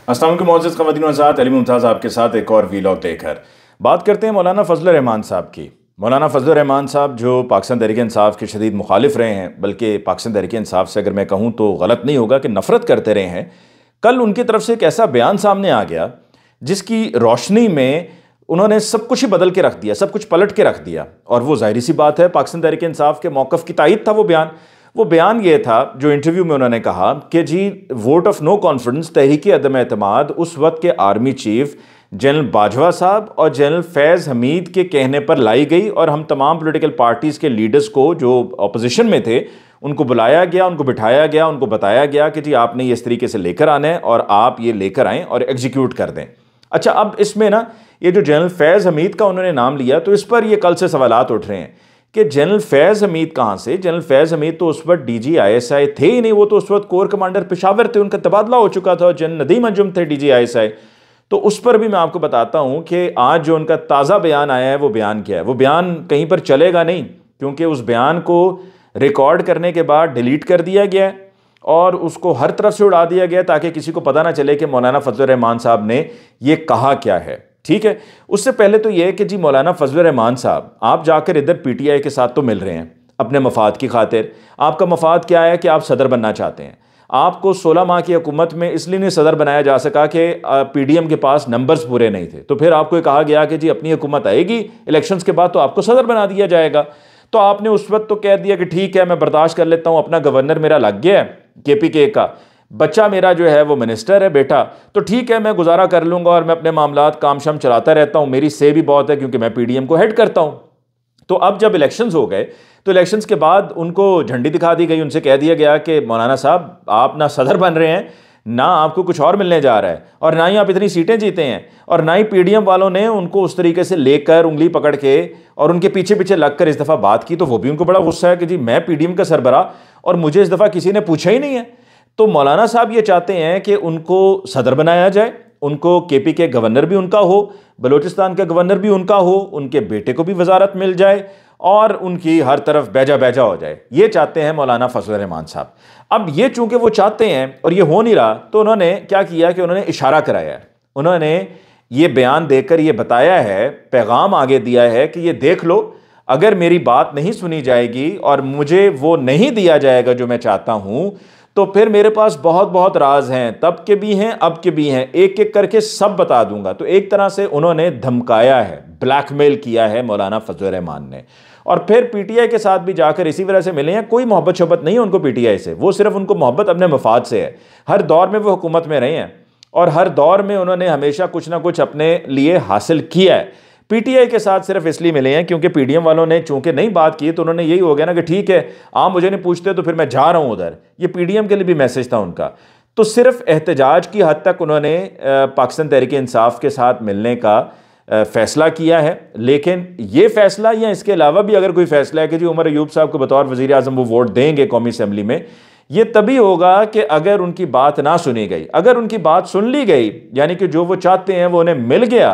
अस्सलाम वालेकुम मोअज़्ज़ज़ ख़वातीन व हज़रात, अली मुमताज़ आपके साथ एक और वीलॉग लेकर बात करते हैं मौलाना फजल रहमान साहब की। मौलाना फजल रहमान साहब जो पाकिस्तान तहरीक इंसाफ के शदीद मुखालिफ रहे हैं, बल्कि पाकिस्तान तहरीक इंसाफ से अगर मैं कहूँ तो गलत नहीं होगा कि नफ़रत करते रहे हैं। कल उनकी तरफ से एक ऐसा बयान सामने आ गया जिसकी रोशनी में उन्होंने सब कुछ ही बदल के रख दिया, सब कुछ पलट के रख दिया। और वो जाहिर सी बात है, पाकिस्तान तहरीक इंसाफ के मौक़िफ़ की तायद था वो बयान ये था जो इंटरव्यू में उन्होंने कहा कि जी वोट ऑफ नो कॉन्फिडेंस तहरीक अदम एतमाद उस वक्त के आर्मी चीफ जनरल बाजवा साहब और जनरल फैज़ हमीद के कहने पर लाई गई, और हम तमाम पॉलिटिकल पार्टीज़ के लीडर्स को जो अपोजिशन में थे उनको बुलाया गया, उनको बिठाया गया, उनको बताया गया कि जी आपने ये इस तरीके से लेकर आना है और आप ये लेकर आएँ और एग्जीक्यूट कर दें। अच्छा, अब इसमें ना ये जो जनरल फैज़ हमीद का उन्होंने नाम लिया तो इस पर ये कल से सवालात उठ रहे हैं कि जनरल फैज़ हमीद कहाँ से। जनरल फैज़ हमीद तो उस वक्त DGISI थे ही नहीं, वो तो उस वक्त कोर कमांडर पेशावर थे, उनका तबादला हो चुका था। जनरल नदीम अंजुम थे DGISI। तो उस पर भी मैं आपको बताता हूँ कि आज जो उनका ताज़ा बयान आया है वो बयान क्या है। वो बयान कहीं पर चलेगा नहीं, क्योंकि उस बयान को रिकॉर्ड करने के बाद डिलीट कर दिया गया है और उसको हर तरफ से उड़ा दिया गया ताकि किसी को पता ना चले कि मौलाना फजल रहमान साहब ने ये कहा क्या है। ठीक है, उससे पहले तो यह कि जी मौलाना फजल रहमान साहब, आप जाकर इधर PTI के साथ तो मिल रहे हैं अपने मफाद की खातिर। आपका मफाद क्या है कि आप सदर बनना चाहते हैं। आपको 16 माह की हुकूमत में इसलिए नहीं सदर बनाया जा सका कि PDM के पास नंबर्स पूरे नहीं थे, तो फिर आपको कहा गया कि जी अपनी हुकूमत आएगी इलेक्शंस के बाद तो आपको सदर बना दिया जाएगा। तो आपने उस वक्त तो कह दिया कि ठीक है मैं बर्दाश्त कर लेता हूँ, अपना गवर्नर मेरा लग गया है KPK का, बच्चा मेरा जो है वो मिनिस्टर है बेटा, तो ठीक है मैं गुजारा कर लूँगा और मैं अपने मामलात काम शाम चलाता रहता हूँ, मेरी से भी बहुत है क्योंकि मैं PDM को हेड करता हूँ। तो अब जब इलेक्शंस हो गए तो इलेक्शंस के बाद उनको झंडी दिखा दी गई, उनसे कह दिया गया कि मौलाना साहब आप ना सदर बन रहे हैं, ना आपको कुछ और मिलने जा रहा है, और ना ही आप इतनी सीटें जीते हैं, और ना ही PDM वालों ने उनको उस तरीके से लेकर उंगली पकड़ के और उनके पीछे पीछे लगकर इस दफ़ा बात की। तो वो भी उनको बड़ा गुस्सा है कि जी मैं PDM का सरबराह और मुझे इस दफ़ा किसी ने पूछा ही नहीं है। तो मौलाना साहब ये चाहते हैं कि उनको सदर बनाया जाए, उनको KP के गवर्नर भी उनका हो, बलूचिस्तान का गवर्नर भी उनका हो, उनके बेटे को भी वजारत मिल जाए और उनकी हर तरफ बैजा बैजा हो जाए। ये चाहते हैं मौलाना फजल रहमान साहब। अब ये चूंकि वो चाहते हैं और ये हो नहीं रहा, तो उन्होंने क्या किया कि उन्होंने इशारा कराया है। उन्होंने ये बयान देकर ये बताया है, पैगाम आगे दिया है कि ये देख लो, अगर मेरी बात नहीं सुनी जाएगी और मुझे वो नहीं दिया जाएगा जो मैं चाहता हूं, तो फिर मेरे पास बहुत बहुत राज हैं, तब के भी हैं अब के भी हैं, एक एक करके सब बता दूंगा। तो एक तरह से उन्होंने धमकाया है, ब्लैकमेल किया है मौलाना फजल रहमान ने। और फिर PTI के साथ भी जाकर इसी वजह से मिले हैं। कोई मोहब्बत शोहब्बत नहीं है उनको PTI से, वो सिर्फ उनको मोहब्बत अपने मफाद से है। हर दौर में वो हुकूमत में रहे हैं और हर दौर में उन्होंने हमेशा कुछ ना कुछ अपने लिए हासिल किया है। PTI के साथ सिर्फ इसलिए मिले हैं क्योंकि PDM वालों ने चूंकि नहीं बात की, तो उन्होंने यही हो गया ना कि ठीक है आप मुझे नहीं पूछते तो फिर मैं जा रहा हूं उधर। ये PDM के लिए भी मैसेज था उनका। तो सिर्फ एहतजाज की हद तक उन्होंने पाकिस्तान तहरीक इंसाफ के साथ मिलने का फैसला किया है। लेकिन ये फैसला या इसके अलावा भी अगर कोई फैसला है कि जी उमर अयूब साहब को बतौर वज़ीर आज़म वो वोट देंगे कौमी असम्बली में, ये तभी होगा कि अगर उनकी बात ना सुनी गई। अगर उनकी बात सुन ली गई, यानी कि जो वो चाहते हैं वो उन्हें मिल गया,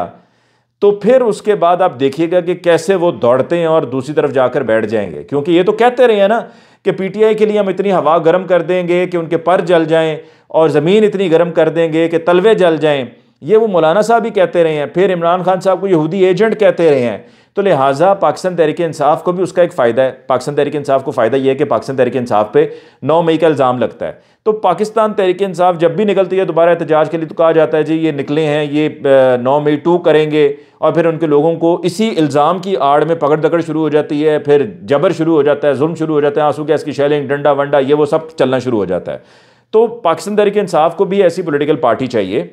तो फिर उसके बाद आप देखिएगा कि कैसे वो दौड़ते हैं और दूसरी तरफ जाकर बैठ जाएंगे। क्योंकि ये तो कहते रहे हैं ना कि PTI के लिए हम इतनी हवा गर्म कर देंगे कि उनके पर जल जाएं और ज़मीन इतनी गर्म कर देंगे कि तलवे जल जाएं। ये वो मौलाना साहब ही कहते रहे हैं, फिर इमरान खान साहब को यहूदी एजेंट कहते रहे हैं। तो लिहाजा पाकिस्तान तहरीक इंसाफ को भी उसका एक फ़ायदा है। पाकिस्तान तहरीक इंसाफ को फ़ायदा यह है कि पाकिस्तान तहरीक इंसाफ पे 9 मई का इल्ज़ाम लगता है। तो पाकिस्तान तहरीक इंसाफ जब भी निकलती है दोबारा एहतजाज के लिए, तो कहा जाता है जी ये निकले हैं, ये 9 मई 2 करेंगे, और फिर उनके लोगों को इसी इल्ज़ाम की आड़ में पकड़ दकड़ शुरू हो जाती है, फिर जबर शुरू हो जाता है, जुल्म शुरू हो जाता है, आंसू गैस की शेलिंग, डंडा वंडा, ये वो सब चलना शुरू हो जाता है। तो पाकिस्तान तहरीक इंसाफ को भी ऐसी पॉलिटिकल पार्टी चाहिए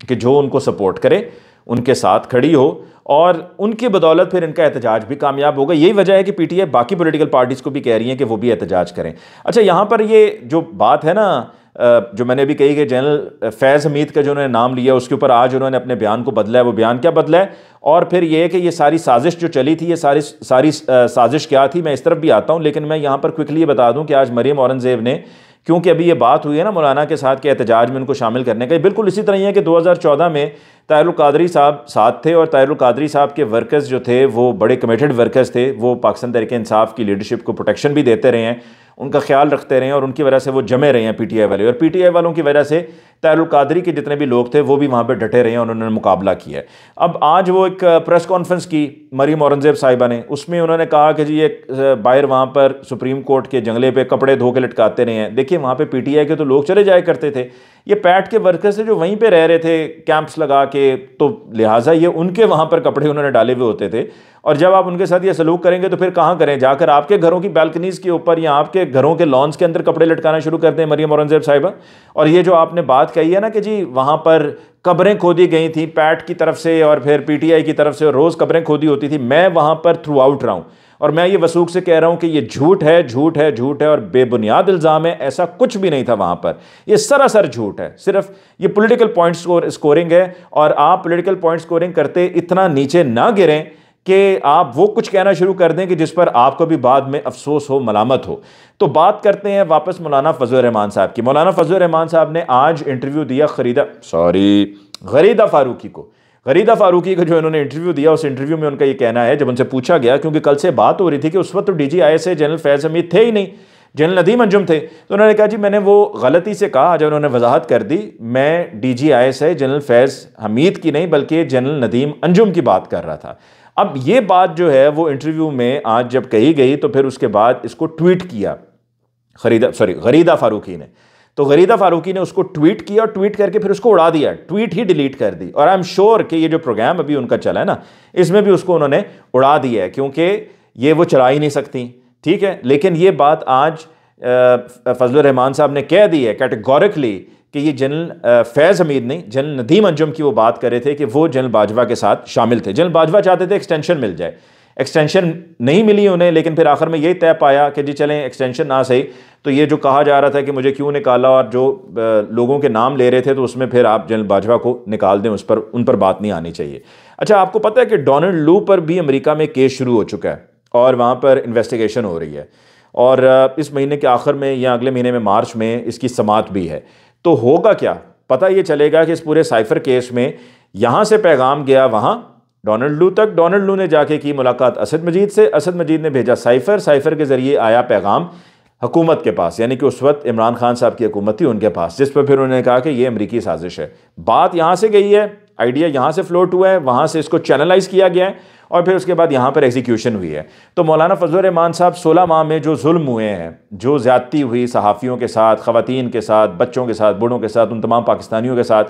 कि जो उनको सपोर्ट करे, उनके साथ खड़ी हो, और उनकी बदौलत फिर इनका एहतजाज भी कामयाब होगा। यही वजह है कि PTI बाकी पॉलिटिकल पार्टीज़ को भी कह रही हैं कि वो भी एहतजाज करें। अच्छा, यहाँ पर ये जो बात है ना, जो मैंने भी कही कि जनरल फैज़ हमीद का जो उन्होंने नाम लिया उसके ऊपर आज उन्होंने अपने बयान को बदला है। वो बयान क्या बदला है, और फिर ये है कि ये सारी साजिश जो चली थी, ये सारी साजिश क्या थी, मैं इस तरफ भी आता हूँ। लेकिन मैं यहाँ पर क्विकली ये बता दूँ कि आज मरीम औरंगज़ेब ने, क्योंकि अभी ये बात हुई है ना मौलाना के साथ के एहतजाज में उनको शामिल करने का, बिल्कुल इसी तरह ही है कि 2014 में ताहिरुल कादरी साहब साथ थे, और ताहिरुल कादरी साहब के वर्कर्स जो थे वो बड़े कमिटेड वर्कर्स थे, वो पाकिस्तान तहरीक इंसाफ की लीडरशिप को प्रोटेक्शन भी देते रहे हैं, उनका ख्याल रखते रहे और उनकी वजह से वो जमे रहे हैं पीटीआई वाले, और पीटीआई वालों की वजह से ताहिरुल कादरी के जितने भी लोग थे वो भी वहाँ पर डटे रहे हैं और उन्होंने मुकाबला किया है। अब आज वो एक प्रेस कॉन्फ्रेंस की मरीम औरंगजेब साहिबा ने, उसमें उन्होंने कहा कि जी एक बाहर वहाँ पर सुप्रीम कोर्ट के जंगले पे कपड़े धो के लटकाते रहे हैं। देखिए वहाँ पे पीटीआई के तो लोग चले जाया करते थे, ये पैट के वर्कर्स से जो वहीं पे रह रहे थे कैंप्स लगा के, तो लिहाजा ये उनके वहाँ पर कपड़े उन्होंने डाले हुए होते थे। और जब आप उनके साथ ये सलूक करेंगे तो फिर कहाँ करें, जाकर आपके घरों की बालकनीज़ के ऊपर या आपके घरों के लॉन्स के अंदर कपड़े लटकाना शुरू करते हैं मरीम औरंगजेब साहिबा। और ये जो आपने बात कही है ना कि जी वहाँ पर कब्रें खोदी गई थी पैट की तरफ से और फिर पीटीआई की तरफ से, और रोज़ कब्रें खोदी होती थी, मैं वहाँ पर थ्रू आउट रहा हूँ और मैं ये वसूख से कह रहा हूँ कि ये झूठ है, झूठ है, झूठ है और बेबुनियाद इल्ज़ाम है। ऐसा कुछ भी नहीं था वहाँ पर, ये सरासर झूठ है, सिर्फ ये पॉलिटिकल पॉइंट स्कोरिंग है। और आप पॉलिटिकल पॉइंट स्कोरिंग करते इतना नीचे ना गिरें कि आप वो कुछ कहना शुरू कर दें कि जिस पर आपको भी बाद में अफसोस हो, मलामत हो। तो बात करते हैं वापस मौलाना फजलुर रहमान साहब की। मौलाना फजलुर रहमान साहब ने आज इंटरव्यू दिया गरीदा फारूकी को। गरीदा फारूकी को जो इन्होंने इंटरव्यू दिया, उस इंटरव्यू में उनका ये कहना है, जब उनसे पूछा गया, क्योंकि कल से बात हो रही थी कि उस वक्त तो DGIS जनरल फैज़ हमीद थे ही नहीं, जनरल नदीम अंजुम थे, तो उन्होंने कहा जी मैंने वो गलती से कहा। जब उन्होंने वजाहत कर दी, मैं DGIS जनरल फैज़ हमीद की नहीं बल्कि जनरल नदीम अंजुम की बात कर रहा था। अब ये बात जो है वो इंटरव्यू में आज जब कही गई तो फिर उसके बाद इसको ट्वीट किया गरीदा फारूकी ने। तो गरीदा फारूकी ने उसको ट्वीट किया और ट्वीट करके फिर उसको उड़ा दिया, ट्वीट ही डिलीट कर दी। और आई एम श्योर कि ये जो प्रोग्राम अभी उनका चला है ना, इसमें भी उसको उन्होंने उड़ा दिया है, क्योंकि ये वो चला ही नहीं सकती, ठीक है। लेकिन ये बात आज फजलुर रहमान साहब ने कह दी है कैटेगोरिकली कि ये जनरल फैज़ हमीद नहीं, जनरल नदीम अंजुम की वो बात कर रहे थे कि वो जनरल बाजवा के साथ शामिल थे। जनरल बाजवा चाहते थे एक्सटेंशन मिल जाए, एक्सटेंशन नहीं मिली उन्हें, लेकिन फिर आखिर में यही तय पाया कि जी चलें एक्सटेंशन ना सही तो ये जो कहा जा रहा था कि मुझे क्यों निकाला और जो लोगों के नाम ले रहे थे, तो उसमें फिर आप जनरल बाजवा को निकाल दें, उन पर बात नहीं आनी चाहिए। अच्छा, आपको पता है कि डोनाल्ड लू पर भी अमेरिका में केस शुरू हो चुका है और वहाँ पर इन्वेस्टिगेशन हो रही है, और इस महीने के आखिर में या अगले महीने में मार्च में इसकी समाअत भी है। तो होगा क्या, पता ये चलेगा कि इस पूरे साइफर केस में यहाँ से पैगाम गया वहाँ डोनाल्ड लू तक, डोनाल्ड लू ने जाके की मुलाकात असद मजीद से, असद मजीद ने भेजा साइफर, साइफर के ज़रिए आया पैगाम हुकूमत के पास, यानी कि उस वक्त इमरान खान साहब की हुकूमत थी उनके पास, जिस पर फिर उन्होंने कहा कि ये अमरीकी साजिश है। बात यहाँ से गई है, आइडिया यहाँ से फ्लोट हुआ है, वहाँ से इसको चैनलाइज किया गया है और फिर उसके बाद यहाँ पर एग्जीक्यूशन हुई है। तो मौलाना फजलुर रहमान साहब 16 माह में जो जुल्म हुए हैं, जो ज़्यादती हुई सहाफ़ियों के साथ, ख़वातीन के साथ, बच्चों के साथ, बूढ़ों के साथ, उन तमाम पाकिस्तानियों के साथ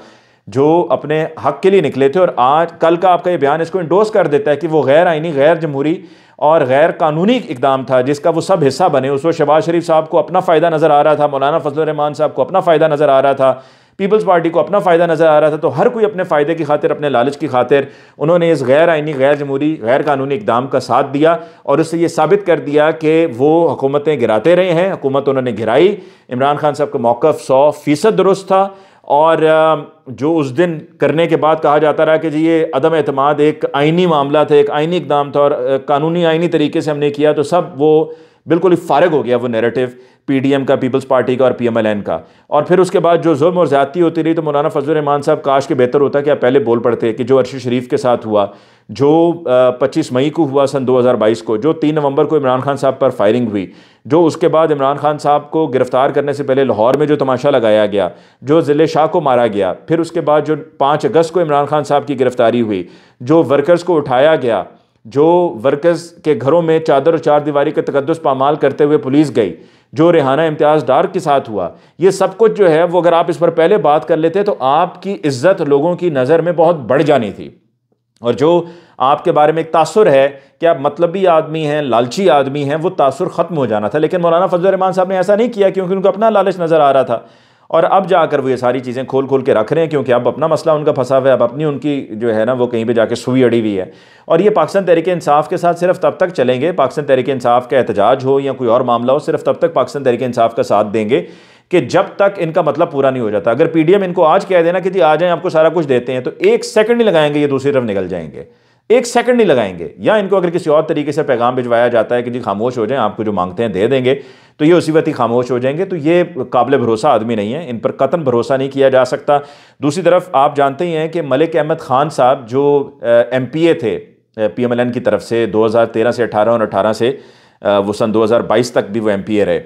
जो अपने हक़ के लिए निकले थे, और आज कल का आपका ये बयान इसको इंडोर्स कर देता है कि वो गैर आइनी, गैर जमहूरी और गैर कानूनी इकदाम था जिसका वो सब हिस्सा बने। उस वक्त शहबाज शरीफ साहब को अपना फ़ायदा नज़र आ रहा था, मौलाना फजलुर रहमान साहब को अपना फ़ायदा नज़र आ रहा था, पीपल्स पार्टी को अपना फ़ायदा नज़र आ रहा था। तो हर कोई अपने फ़ायदे की खातिर, अपने लालच की खातिर उन्होंने इस गैर आइनी, गैर जमहूरी, गैर कानूनी इकदाम का साथ दिया और उससे ये साबित कर दिया कि वो हुकूमतें गिराते रहे हैं। हुकूमत उन्होंने गिराई, इमरान खान साहब का मौक़िफ़ 100% दुरुस्त था, और जो उस दिन करने के बाद कहा जाता रहा कि जी ये अदम एतमाद एक आइनी मामला था, एक आइनी इकदाम था और कानूनी आइनी तरीके से हमने किया, तो सब वो बिल्कुल ही फारिग हो गया वो नैरेटिव PDM का, पीपल्स पार्टी का और PMLN का। और फिर उसके बाद जो जुल्म और ज़्यादती होती रही, तो मौलाना फजलुर रहमान साहब काश के बेहतर होता कि आप पहले बोल पड़ते कि जो अरशद शरीफ के साथ हुआ, जो 25 मई को हुआ सन 2022 को, जो 3 नवंबर को इमरान खान साहब पर फायरिंग हुई, जो उसके बाद इमरान खान साहब को गिरफ्तार करने से पहले लाहौर में जो तमाशा लगाया गया, जो ज़िले शाह को मारा गया, फिर उसके बाद जो 5 अगस्त को इमरान खान साहब की गिरफ्तारी हुई, जो वर्कर्स को उठाया गया, जो वर्कर्स के घरों में चादर और चार दीवारी का तकद्दुस पामाल करते हुए पुलिस गई, जो रेहाना इम्तियाज़ डार के साथ हुआ, ये सब कुछ जो है वो अगर आप इस पर पहले बात कर लेते तो आपकी इज्जत लोगों की नज़र में बहुत बढ़ जानी थी। और जो आपके बारे में एक तासुर है कि आप मतलबी आदमी हैं, लालची आदमी हैं, वो तासुर ख़त्म हो जाना था। लेकिन मौलाना फजलुर रहमान साहब ने ऐसा नहीं किया, क्योंकि उनको अपना लालच नज़र आ रहा था। और अब जाकर वो ये सारी चीज़ें खोल खोल के रख रहे हैं, क्योंकि अब अपना मसला उनका फंसा हुआ है, अब अपनी उनकी जो है ना वो कहीं पे जाके सुई अड़ी हुई है। और ये पाकिस्तान तहरीक इंसाफ के साथ सिर्फ तब तक चलेंगे, पाकिस्तान तहरीक इंसाफ का एहतजाज हो या कोई और मामला हो, सिर्फ तब तक पाकिस्तान तहरीक इंसाफ का साथ देंगे कि जब तक इनका मतलब पूरा नहीं हो जाता। अगर PDM इनको आज कह देना कि जी आ जाएं आपको सारा कुछ देते हैं, तो 1 सेकंड नहीं लगाएंगे, ये दूसरी तरफ निकल जाएंगे, 1 सेकंड नहीं लगाएंगे। या इनको अगर किसी और तरीके से पैगाम भिजवाया जाता है कि जी खामोश हो जाएं, आपको जो मांगते हैं दे देंगे, तो ये उसी वक्त ही खामोश हो जाएंगे। तो ये काबिल भरोसा आदमी नहीं है, इन पर कतन भरोसा नहीं किया जा सकता। दूसरी तरफ आप जानते ही हैं कि मलिक अहमद खान साहब जो MPA थे PMLN की तरफ से 2013 से 18 और 18 से वो सन 2022 तक भी वो MPA रहे,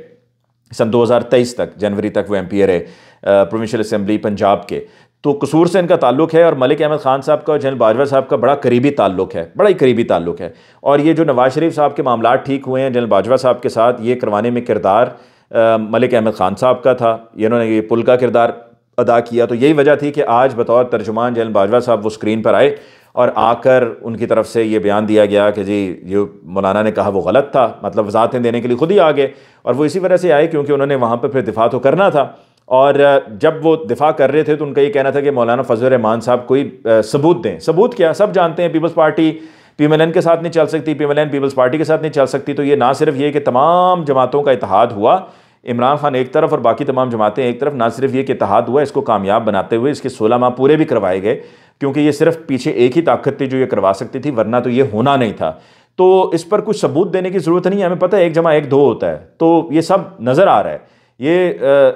सन 2023 तक, जनवरी तक वो MP रहे प्रोविंशियल असम्बली पंजाब के। तो कसूर से इनका ताल्लुक है और मलिक अहमद ख़ान साहब का और जनरल बाजवा साहब का बड़ा करीबी ताल्लुक है, बड़ा ही करीबी ताल्लुक है। और ये जो नवाज शरीफ साहब के मामला ठीक हुए हैं जनरल बाजवा साहब के साथ, ये करवाने में किरदार मलिक अहमद ख़ान साहब का था, इन्होंने ये पुल का किरदार अदा किया। तो यही वजह थी कि आज बतौर तर्जुमान जनरल बाजवा साहब वो स्क्रीन पर आए और आकर उनकी तरफ से ये बयान दिया गया कि जी जो मौलाना ने कहा वो गलत था, मतलब वजाहतें देने के लिए खुद ही आ गए। और वो इसी वजह से आए क्योंकि उन्होंने वहाँ पर फिर दिफा तो करना था। और जब वो दिफा कर रहे थे तो उनका ये कहना था कि मौलाना फजल रहमान साहब कोई सबूत दें। सबूत क्या, सब जानते हैं पीपल्स पार्टी PMLN के साथ नहीं चल सकती, PMLN पीपल्स पार्टी के साथ नहीं चल सकती। तो ये ना सिर्फ ये कि तमाम जमातों का इत्तेहाद हुआ, इमरान खान एक तरफ और बाकी तमाम जमातें एक तरफ, ना सिर्फ ये कि इत्तेहाद हुआ, इसको कामयाब बनाते हुए इसके 16 माह पूरे भी करवाए गए, क्योंकि ये सिर्फ पीछे एक ही ताकत थी जो ये करवा सकती थी, वरना तो ये होना नहीं था। तो इस पर कुछ सबूत देने की ज़रूरत नहीं है, हमें पता है 1 + 1 2 होता है। तो ये सब नज़र आ रहा है, ये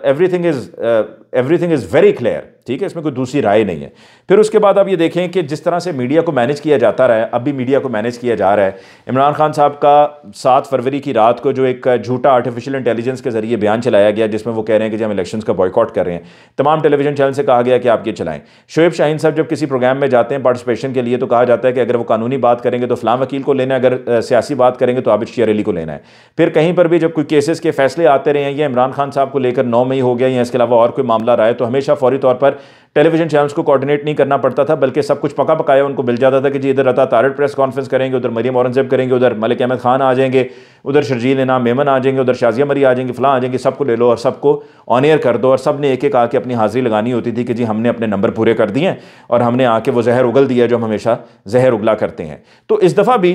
एवरीथिंग इज़ वेरी क्लियर, ठीक है, इसमें कोई दूसरी राय नहीं है। फिर उसके बाद आप ये देखें कि जिस तरह से मीडिया को मैनेज किया जाता रहा है, अब भी मीडिया को मैनेज किया जा रहा है। इमरान खान साहब का 7 फरवरी की रात को जो एक झूठा आर्टिफिशियल इंटेलिजेंस के जरिए बयान चलाया गया, जिसमें वो कह रहे हैं कि जब हम इलेक्शंस का बॉयकॉट कर रहे हैं, तमाम टेलीविजन चैनल से कहा गया कि आप ये चलाएं। शोएब शाहीन साहब जब किसी प्रोग्राम में जाते हैं पार्टिसिपेशन के लिए, तो कहा जाता है कि अगर वो कानूनी बात करेंगे तो फलां वकील को लेना है, अगर सियासी बात करेंगे तो आबिद शिया अली को लेना है। फिर कहीं पर भी जब कोई केसेस के फैसले आते रहे हैं, या इमरान खान साहब को लेकर 9 मई हो गया या इसके अलावा और कोई मामला रहा है, तो हमेशा फौरी तौर पर टेलीविजन चैनल्स को कोऑर्डिनेट नहीं करना पड़ता था, बल्कि सब कुछ पका पकाया उनको मिल जाता था कि जी इधर अता तारड़ प्रेस कॉन्फ्रेंस करेंगे, उधर मरियम औरंगजेब करेंगे, उधर मलिक अहमद खान आ जाएंगे, उधर शर्जील इनाम मेमन आ जाएंगे, उधर शाजिया मरी आ जाएंगे, फलां आ जाएंगे, सबको ले लो और सबको ऑन एयर कर दो। और सब ने एक एक आके अपनी हाजिरी लगानी होती थी कि जी हमने अपने नंबर पूरे कर दिए और हमने आके वो जहर उगल दिया जो हम हमेशा जहर उगला करते हैं। तो इस दफ़ा भी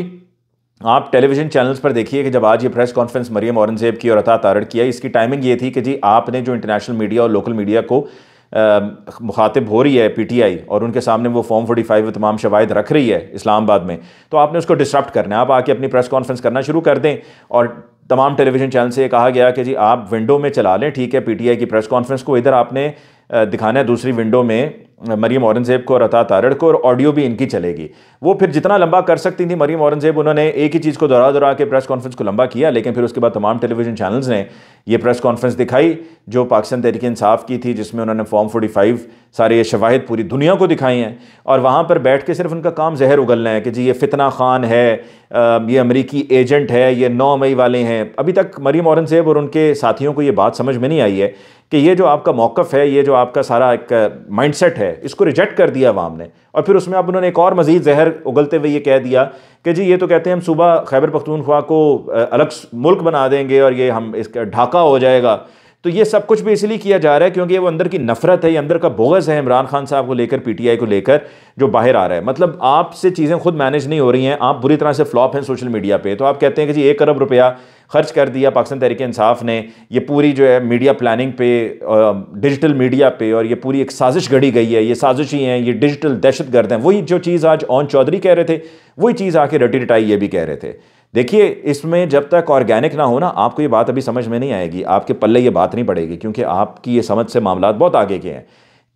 आप टेलीविजन चैनल्स पर देखिए कि जब आज ये प्रेस कॉन्फ्रेंस मरियम औरंगजेब की और अता तारड़ की है, इसकी टाइमिंग ये थी कि जी आपने जो इंटरनेशनल मीडिया और लोकल मीडिया को मुखातिब हो रही है PTI, और उनके सामने वो फॉर्म 45 व तमाम शवाहिद रख रही है इस्लामाबाद में, तो आपने उसको डिसरप्ट करना है। आप आके अपनी प्रेस कॉन्फ्रेंस करना शुरू कर दें। और तमाम टेलीविजन चैनल से ये कहा गया कि जी आप विंडो में चला लें, ठीक है, PTI की प्रेस कॉन्फ्रेंस को, इधर आपने दिखाना है दूसरी विंडो में मरियम औरंगजेब को और अता तारड़ को, और ऑडियो भी इनकी चलेगी। वो फिर जितना लंबा कर सकती थी मरियम औरंगजेब, उन्होंने एक ही चीज़ को दोहरा दोहरा के प्रेस कॉन्फ्रेंस को लंबा किया। लेकिन फिर उसके बाद तमाम टेलीविजन चैनल्स ने ये प्रेस कॉन्फ्रेंस दिखाई जो पाकिस्तान तहरीक इंसाफ की थी, जिसमें उन्होंने फॉर्म 45 सारे ये शवाहिद पूरी दुनिया को दिखाई हैं। और वहाँ पर बैठ के सिर्फ उनका काम जहर उगलना है कि जी ये फितना खान है, ये अमरीकी एजेंट है, ये 9 मई वाले हैं। अभी तक मरियम औरंगजेब और उनके साथियों को ये बात समझ में नहीं आई है कि ये जो आपका मौक़िफ़ है, ये जो आपका सारा एक माइंडसेट है, इसको रिजेक्ट कर दिया अवाम ने। और फिर उसमें अब उन्होंने एक और मज़ीद जहर उगलते हुए ये कह दिया कि जी ये तो कहते हैं हम सुबह खैबर पख्तूनख्वा को अलग मुल्क बना देंगे और ये हम इसका ढाका हो जाएगा। तो ये सब कुछ भी इसलिए किया जा रहा है क्योंकि वो अंदर की नफरत है, ये अंदर का बोगस है इमरान खान साहब को लेकर, PTI को लेकर, जो बाहर आ रहा है। मतलब आपसे चीज़ें खुद मैनेज नहीं हो रही हैं, आप बुरी तरह से फ्लॉप हैं सोशल मीडिया पे। तो आप कहते हैं कि जी 1 अरब रुपया खर्च कर दिया पाकिस्तान तहरीक इंसाफ ने, ये पूरी जो है मीडिया प्लानिंग पे, डिजिटल मीडिया पे, और ये पूरी एक साजिश गढ़ी गई है, ये साजिश ही हैं, ये डिजिटल दहशतगर्द हैं। वही जो चीज़ आज ओन चौधरी कह रहे थे, वही चीज़ आके रटी रटाई ये भी कह रहे थे। देखिए, इसमें जब तक ऑर्गेनिक ना हो ना, आपको ये बात अभी समझ में नहीं आएगी, आपके पल्ले ये बात नहीं पड़ेगी, क्योंकि आपकी ये समझ से मामला बहुत आगे के हैं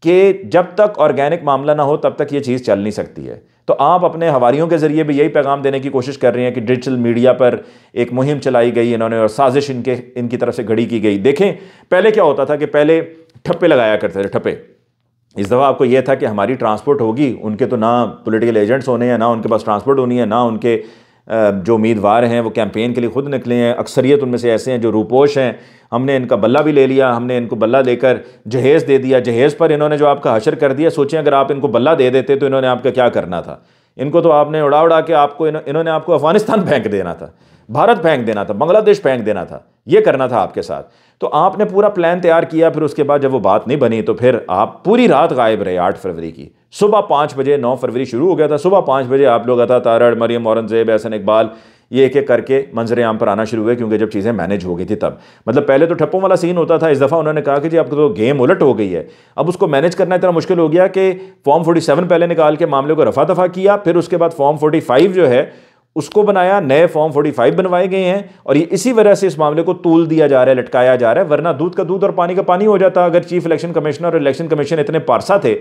कि जब तक ऑर्गेनिक मामला ना हो तब तक ये चीज़ चल नहीं सकती है। तो आप अपने हवारियों के ज़रिए भी यही पैगाम देने की कोशिश कर रहे हैं कि डिजिटल मीडिया पर एक मुहिम चलाई गई इन्होंने और साजिश इनकी तरफ से घड़ी की गई। देखें, पहले क्या होता था कि पहले ठप्पे लगाया करते थे, ठप्पे। इस दफ़ा आपको यह था कि हमारी ट्रांसपोर्ट होगी, उनके तो ना पॉलिटिकल एजेंट्स होने हैं, ना उनके पास ट्रांसपोर्ट होनी है, ना उनके जो उम्मीदवार हैं वो कैंपेन के लिए खुद निकले हैं। अक्सरियत उनमें से ऐसे हैं जो रूपोश हैं, हमने इनका बल्ला भी ले लिया, हमने इनको बल्ला देकर जहेज़ दे दिया, जहेज़ पर इन्होंने जो आपका हशर कर दिया। सोचें अगर आप इनको बल्ला दे देते तो इन्होंने आपका क्या करना था। इनको तो आपने उड़ा उड़ा के आपको इन्होंने आपको अफगानिस्तान फेंक देना था, भारत फेंक देना था, बांग्लादेश फेंक देना था, ये करना था आपके साथ। तो आपने पूरा प्लान तैयार किया, फिर उसके बाद जब वो बात नहीं बनी तो फिर आप पूरी रात गायब रहे। 8 फरवरी की सुबह 5 बजे, 9 फरवरी शुरू हो गया था, सुबह 5 बजे आप लोग अता तारड़, मरियम औरंगजेब, एहसन इकबाल, ये एक एक करके मंजर आम पर आना शुरू हुए, क्योंकि जब चीज़ें मैनेज हो गई थी तब। मतलब पहले तो ठप्पों वाला सीन होता था, इस दफ़ा उन्होंने कहा कि जी अब तो गेम उलट हो गई है, अब उसको मैनेज करना इतना मुश्किल हो गया कि फॉर्म 47 पहले निकाल के मामले को रफा दफा किया, फिर उसके बाद फॉर्म 45 जो है उसको बनाया, नए फॉर्म 45 बनवाए गए हैं। और ये इसी वजह से इस मामले को तूल दिया जा रहा है, लटकाया जा रहा है, वरना दूध का दूध और पानी का पानी हो जाता। अगर चीफ इलेक्शन कमिश्नर और इलेक्शन कमीशन इतने पारसा थे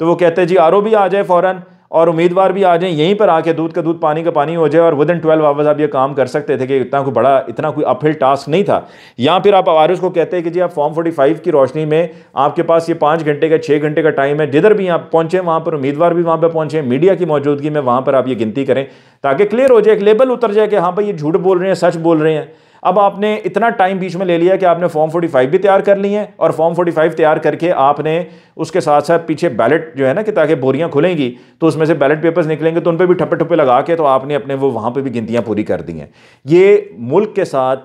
तो वो कहते हैं जी RO भी आ जाए फ़ौरन, और उम्मीदवार भी आ जाएं, यहीं पर आके दूध का दूध पानी का पानी हो जाए और विद इन 12 आवर्स आप ये काम कर सकते थे कि इतना कोई अपहिल टास्क नहीं था। या फिर आप आवारिस को कहते हैं कि जी आप फॉर्म 45 की रोशनी में आपके पास ये 5 घंटे का 6 घंटे का टाइम है, जिधर भी आप पहुंचे वहां पर उम्मीदवार भी वहां पर पहुंचे, मीडिया की मौजूदगी में वहां पर आप ये गिनती करें ताकि क्लियर हो जाए, एक लेबल उतर जाए कि हाँ भाई ये झूठ बोल रहे हैं, सच बोल रहे हैं। अब आपने इतना टाइम बीच में ले लिया कि आपने फॉर्म 45 भी तैयार कर ली हैं और फॉर्म 45 तैयार करके आपने उसके साथ साथ पीछे बैलेट जो है ना कि ताकि बोरियां खुलेंगी तो उसमें से बैलेट पेपर्स निकलेंगे तो उन पर भी ठप्पे ठप्पे लगा के तो आपने अपने वो वहां पे भी गिनतियां पूरी कर दी हैं। ये मुल्क के साथ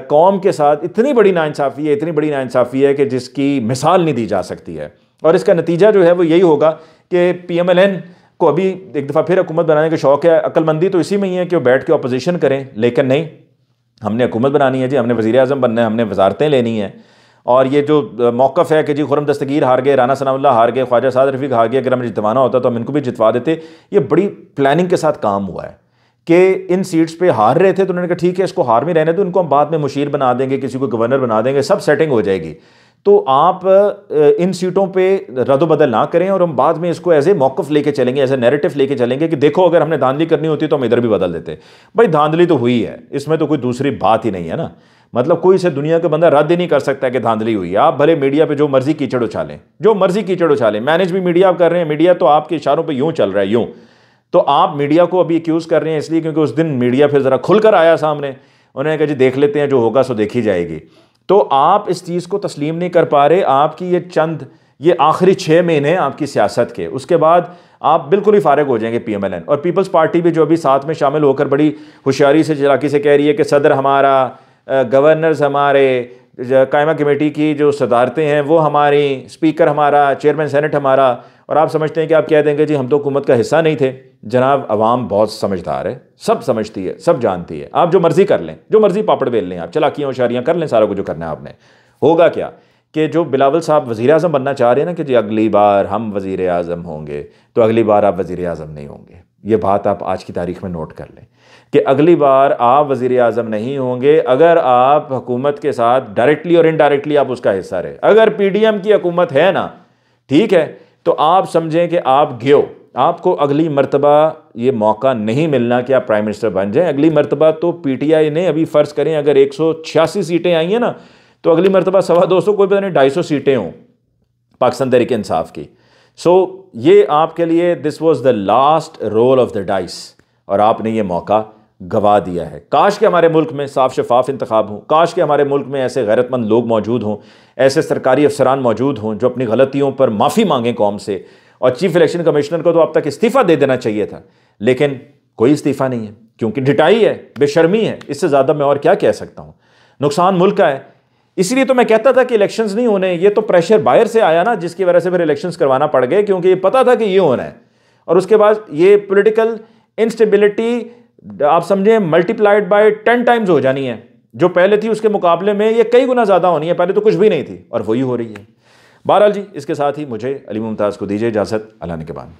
कौम के साथ इतनी बड़ी नाइंसाफ़ी है कि जिसकी मिसाल नहीं दी जा सकती है। और इसका नतीजा जो है वो यही होगा कि PMLN को अभी एक दफ़ा फिर हुकूमत बनाने का शौक़ है। अक्लमंदी तो इसी में ही है कि वो बैठ के अपोजिशन करें, लेकिन नहीं, हमने हुकूमत बनानी है जी, हमने वज़ीर आज़म बनना है, हमने वजारतें लेनी हैं। और ये जो मौक़िफ़ है कि जी खुर्रम दस्तगीर हार गए, राना सनाउल्लाह हार गए, ख्वाजा साद रफ़ीक हार गए, अगर हमें जितवाना होता तो हम इनको भी जितवा देते। ये बड़ी प्लानिंग के साथ काम हुआ है कि इन सीट्स पे हार रहे थे तो उन्होंने कहा ठीक है इसको हार में रहने दो, इनको हम बाद में मुशीर बना देंगे, किसी को गवर्नर बना देंगे, सब सेटिंग हो जाएगी। तो आप इन सीटों पे रद्द-बदल ना करें और हम बाद में इसको एज ए मौक़िफ़ लेके चलेंगे, एज ए नैरेटिव लेके चलेंगे कि देखो अगर हमने धांधली करनी होती तो हम इधर भी बदल देते। भाई धांधली तो हुई है, इसमें तो कोई दूसरी बात ही नहीं है ना। मतलब कोई से दुनिया का बंदा रद्द ही नहीं कर सकता कि धांधली हुई है। आप भले मीडिया पे जो मर्जी कीचड़ उछालें, मैनेज भी मीडिया आप कर रहे हैं, मीडिया तो आपके इशारों पर यूँ चल रहा है यूँ। तो आप मीडिया को अभी एक्यूज़ कर रहे हैं इसलिए क्योंकि उस दिन मीडिया फिर ज़रा खुलकर आया सामने, उन्होंने कहा जी देख लेते हैं जो होगा सो देखी जाएगी। तो आप इस चीज़ को तस्लीम नहीं कर पा रहे। आपकी ये आखिरी 6 महीने आपकी सियासत के, उसके बाद आप बिल्कुल ही फारिग हो जाएंगे PMLN। और पीपल्स पार्टी भी जो अभी साथ में शामिल होकर बड़ी होशियारी से चलाकी से कह रही है कि सदर हमारा, गवर्नर्स हमारे, कायमा कमेटी की जो सदारतें हैं वो हमारी, स्पीकर हमारा, चेयरमैन सेनेट हमारा, और आप समझते हैं कि आप कह देंगे जी हम तो हुकूमत का हिस्सा नहीं थे। जनाब अवाम बहुत समझदार है, सब समझती है, सब जानती है। आप जो मर्जी कर लें, जो मर्जी पापड़ बेल लें, आप चलाकियाँ होशियारियाँ कर लें, सारा कुछ जो करना है आपने। होगा क्या कि जो बिलावल साहब वज़ीर आज़म बनना चाह रहे हैं ना कि जी अगली बार हम वज़ीर आज़म होंगे, तो अगली बार आप वज़ीर आज़म नहीं होंगे। ये बात आप आज की तारीख में नोट कर लें कि अगली बार आप वज़ीर आज़म नहीं होंगे अगर आप हुकूमत के साथ डायरेक्टली और इनडायरेक्टली आप उसका हिस्सा रहे। अगर PDM की हुकूमत है ना, ठीक है, तो आप समझें कि आप गयो, आपको अगली मर्तबा ये मौका नहीं मिलना कि आप प्राइम मिनिस्टर बन जाएं। अगली मर्तबा तो PTI ने, अभी फ़र्ज़ करें अगर 186 सीटें आई हैं ना, तो अगली मर्तबा 250 कोई पता नहीं 250 सीटें हों पाकिस्तान तहरीक इंसाफ की। सो ये आपके लिए this was the last roll of the dice और आपने ये मौका गवा दिया है। काश के हमारे मुल्क में साफ शफाफ इंतखाब हों, काश के हमारे मुल्क में ऐसे गैरतमंद लोग मौजूद हों, ऐसे सरकारी अफसरान मौजूद हों जो अपनी गलतियों पर माफ़ी मांगें कौम से। और चीफ इलेक्शन कमिश्नर को तो अब तक इस्तीफ़ा दे देना चाहिए था, लेकिन कोई इस्तीफ़ा नहीं है क्योंकि ढिठाई है, बेशर्मी है। इससे ज़्यादा मैं और क्या कह सकता हूँ। नुकसान मुल्क का है। इसलिए तो मैं कहता था कि इलेक्शंस नहीं होने, ये तो प्रेशर बाहर से आया ना जिसकी वजह से फिर इलेक्शंस करवाना पड़ गए, क्योंकि ये पता था कि ये होना है। और उसके बाद ये पॉलिटिकल इंस्टेबिलिटी आप समझें मल्टीप्लाइड बाय 10 टाइम्स हो जानी है। जो पहले थी उसके मुकाबले में ये कई गुना ज़्यादा होनी है। पहले तो कुछ भी नहीं थी और वही हो रही है। बहरहाल जी, इसके साथ ही मुझे अली मुमताज़ को दीजिए इजाज़त। अल्लाह ने के बाद।